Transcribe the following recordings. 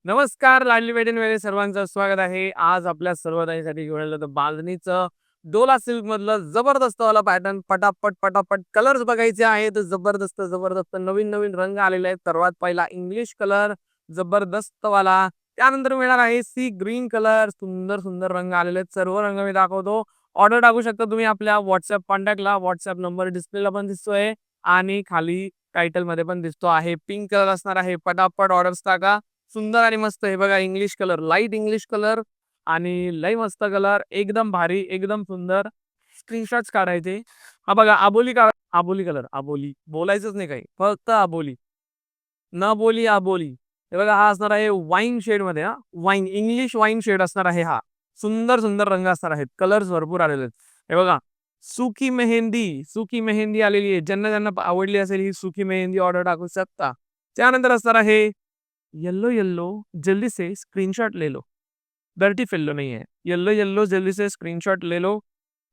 नमस्कार लाडली बहिणींमध्ये सर्वांचं स्वागत आहे. आज आपल्या सर्वतांसाठी घेऊन आलं तर बांधणीचं डोला सिल्क मधलं जबरदस्त वाला पॅटर्न. पटापट पटापट कलर्स बघायचे आहेत. जबरदस्त जबरदस्त नवीन नवीन रंग आलेले आहेत. सर्वात पहिला इंग्लिश कलर जबरदस्त वाला, त्यानंतर मिळणार आहे सी ग्रीन कलर. सुंदर सुंदर रंग आलेले आहेत. सर्व रंग मी दाखवतो. ऑर्डर टाकू शकता तुम्ही आपल्या व्हॉट्सअप कॉन्टॅक्टला. व्हॉट्सअप नंबर डिस्प्लेला पण दिसतोय आणि खाली टायटल मध्ये पण दिसतो आहे. पिंक कलर असणार आहे. पटापट ऑर्डर्स टाका. सुंदर आणि मस्त हे बघा, English colour, light English colour आणि लय मस्त कलर, एकदम भारी, एकदम सुंदर. स्क्रीनशॉट्स काढायचे. हा बघा, आबोली का आबोली कलर, आबोली बोलायचंच नाही काही, फक्त आबोली, न बोली आबोली. हे बघा, हा असणार आहे वाईन शेड मध्ये. हा वाईन, इंग्लिश वाईन शेड असणार आहे. हा सुंदर सुंदर रंग असणार आहेत. कलर्स भरपूर आलेले आहेत. हे बघा, सुकी मेहंदी, सुकी मेहंदी आलेली आहे. ज्यांना ज्यांना आवडली असेल ही सुकी मेहंदी ऑर्डर टाकू शकता. त्यानंतर असणार आहे येलो येलो, जल्दी से स्क्रीनशॉट ले लो. डर्टी फेल्लो नाही आहे. येलो येलो, जल्दी से स्क्रीनशॉट ले लो.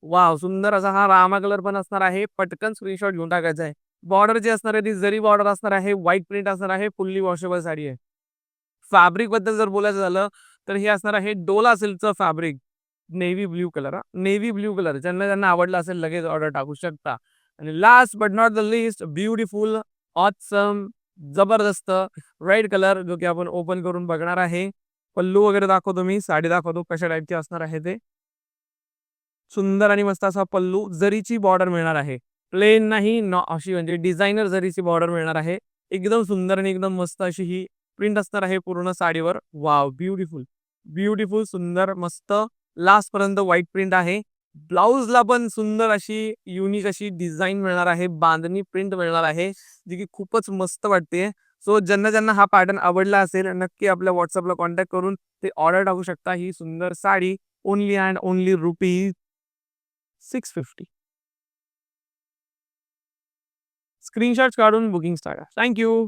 वाव, सुंदर असा हा रामा कलर पण असणार आहे. पटकन स्क्रीनशॉट घेऊन टाकायचा आहे. बॉर्डर जी असणार आहे ती जरी बॉर्डर असणार आहे. व्हाईट प्रिंट असणार आहे. फुल्ली वॉशेबल साडी आहे. फॅब्रिक बद्दल जर बोलायचं झालं तर हे असणार आहे डोला सिल्कचं फॅब्रिक. नेव्ही ब्ल्यू कलर, हा नेव्ही ब्ल्यू कलर. ज्यांना ज्यांना आवडलं असेल लगेच ऑर्डर टाकू शकता. आणि last but not the list, beautiful, awesome, जबरदस्त रेड कलर, जो की आपण ओपन करून बघणार आहे. पल्लू वगैरे दाखवतो मी, साडी दाखवतो कशा टाईपची असणार आहे ते. सुंदर आणि मस्त असा पल्लू, जरीची बॉर्डर मिळणार आहे. प्लेन नाही, अशी म्हणजे डिझायनर जरीची बॉर्डर मिळणार आहे. एकदम सुंदर आणि एकदम मस्त अशी ही प्रिंट असणार आहे पूर्ण साडीवर. वाव, ब्युटिफुल, ब्युटिफुल, सुंदर मस्त. लास्ट पर्यंत व्हाईट प्रिंट आहे. ब्लाऊजला पण सुंदर अशी युनिक अशी डिझाईन मिळणार आहे. बांधणी प्रिंट मिळणार आहे, जी की खूपच मस्त वाटते. सो ज्यांना ज्यांना हा पॅटर्न आवडला असेल नक्की आपल्या व्हॉट्सअपला कॉन्टॅक्ट करून ते ऑर्डर टाकू शकता. ही सुंदर sari only and only rupees 650. Screenshots काढून बुकिंग टाका. Thank you.